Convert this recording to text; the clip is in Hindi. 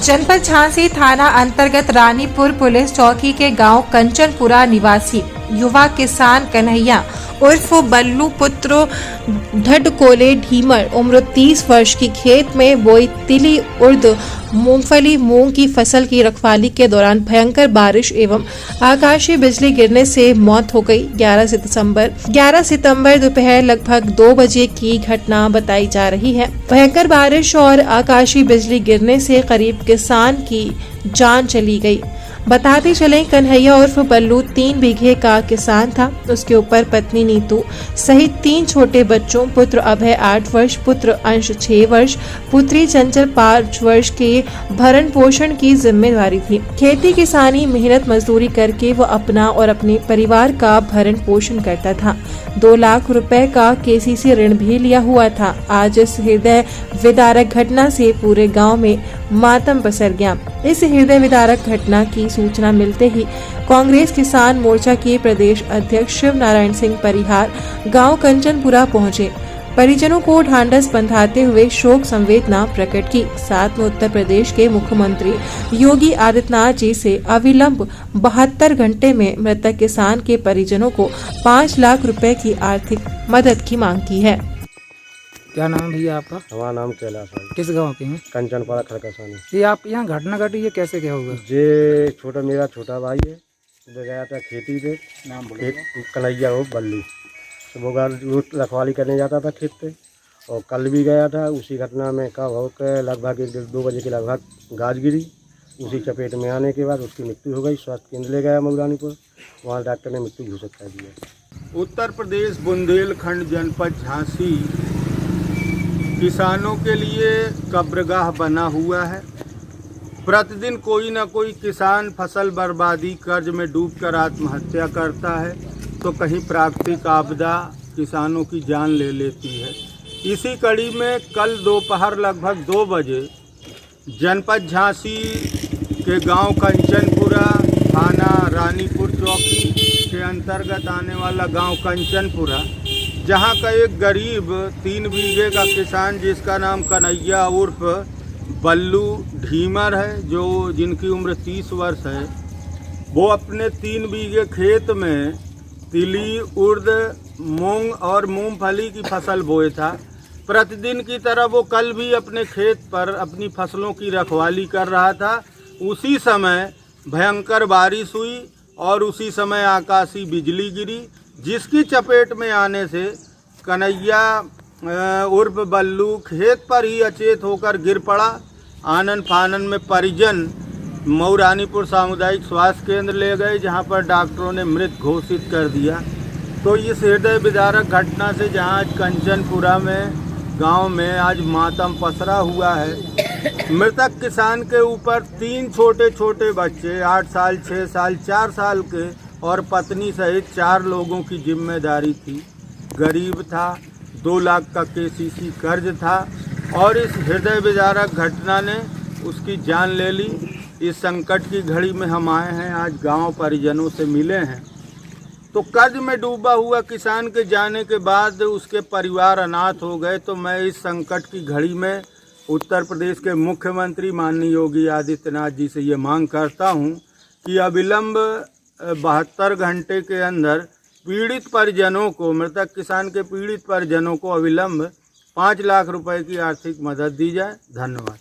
जनपद झांसी थाना अंतर्गत रानीपुर पुलिस चौकी के गांव कंचनपुरा निवासी युवा किसान कन्हैया उर्फ बल्लू पुत्र ढडकोले ढीमर उम्र 30 वर्ष की खेत में बोई तिली उर्द मूंगफली मूंग की फसल की रखवाली के दौरान भयंकर बारिश एवं आकाशीय बिजली गिरने से मौत हो गई। 11 सितंबर दोपहर लगभग 2 बजे की घटना बताई जा रही है। भयंकर बारिश और आकाशीय बिजली गिरने से करीब किसान की जान चली गई। बताते चले कन्हैया उर्फ बल्लू 3 बीघे का किसान था। उसके ऊपर पत्नी नीतू सहित 3 छोटे बच्चों, पुत्र अभय 8 वर्ष, पुत्र अंश 6 वर्ष, पुत्री चंचल 5 वर्ष के भरण पोषण की जिम्मेदारी थी। खेती किसानी मेहनत मजदूरी करके वो अपना और अपने परिवार का भरण पोषण करता था। 2 लाख रुपए का केसीसी ऋण भी लिया हुआ था। आज इस हृदय विदारक घटना से पूरे गांव में मातम पसर गया। इस हृदय विदारक घटना की सूचना मिलते ही कांग्रेस किसान मोर्चा के प्रदेश अध्यक्ष शिव नारायण सिंह परिहार गांव कंचनपुरा पहुंचे। परिजनों को ढांढस बंधाते हुए शोक संवेदना प्रकट की। साथ में उत्तर प्रदेश के मुख्यमंत्री योगी आदित्यनाथ जी से अविलंब 72 घंटे में मृतक किसान के परिजनों को 5 लाख रुपए की आर्थिक मदद की मांग की है। क्या नाम है भैया आपका? हमारा नाम कैलाश है। किस गांव के हैं? कंचनपुरा खड़कसानी। ये आप यहाँ घटना घटी, ये कैसे क्या होगा? ये मेरा छोटा भाई है, वो गया था खेती पे। नाम बोलो। कन्हैया हो बल्लू, वो रखवाली करने जाता था खेत पे, और कल भी गया था। उसी घटना में कब हो के लगभग 1-2 बजे के लगभग गाज गिरी। उसी चपेट में आने के बाद उसकी मृत्यु हो गई। स्वास्थ्य केंद्र ले गया मऊरानीपुर, वहाँ डॉक्टर ने मृत्यु घोषित कर दिया। उत्तर प्रदेश बुंदेलखंड जनपद झांसी किसानों के लिए कब्रगाह बना हुआ है। प्रतिदिन कोई न कोई किसान फसल बर्बादी, कर्ज में डूबकर आत्महत्या करता है, तो कहीं प्राकृतिक आपदा किसानों की जान ले लेती है। इसी कड़ी में कल दोपहर लगभग 2 बजे जनपद झांसी के गांव कंचनपुरा, थाना रानीपुर चौकी के अंतर्गत आने वाला गांव कंचनपुरा, जहां का एक गरीब 3 बीघे का किसान जिसका नाम कन्हैया उर्फ बल्लू ढीमर है, जिनकी उम्र 30 वर्ष है, वो अपने 3 बीघे खेत में तिली, उर्द, मूंग और मूंगफली की फसल बोए था। प्रतिदिन की तरह वो कल भी अपने खेत पर अपनी फसलों की रखवाली कर रहा था। उसी समय भयंकर बारिश हुई और उसी समय आकाशीय बिजली गिरी, जिसकी चपेट में आने से कन्हैया उर्फ बल्लू खेत पर ही अचेत होकर गिर पड़ा। आनन फानन में परिजन मऊरानीपुर सामुदायिक स्वास्थ्य केंद्र ले गए, जहां पर डॉक्टरों ने मृत घोषित कर दिया। तो इस हृदय विदारक घटना से जहां आज कंचनपुरा में गांव में आज मातम पसरा हुआ है। मृतक किसान के ऊपर 3 छोटे छोटे बच्चे 8 साल, 6 साल, 4 साल के और पत्नी सहित 4 लोगों की जिम्मेदारी थी। गरीब था, 2 लाख का केसीसी कर्ज था, और इस हृदय विदारक घटना ने उसकी जान ले ली। इस संकट की घड़ी में हम आए हैं, आज गांव परिजनों से मिले हैं। तो कर्ज में डूबा हुआ किसान के जाने के बाद उसके परिवार अनाथ हो गए। तो मैं इस संकट की घड़ी में उत्तर प्रदेश के मुख्यमंत्री माननीय योगी आदित्यनाथ जी से ये मांग करता हूँ कि अविलंब 72 घंटे के अंदर पीड़ित परिजनों को, मृतक किसान के पीड़ित परिजनों को अविलंब 5 लाख रुपए की आर्थिक मदद दी जाए। धन्यवाद।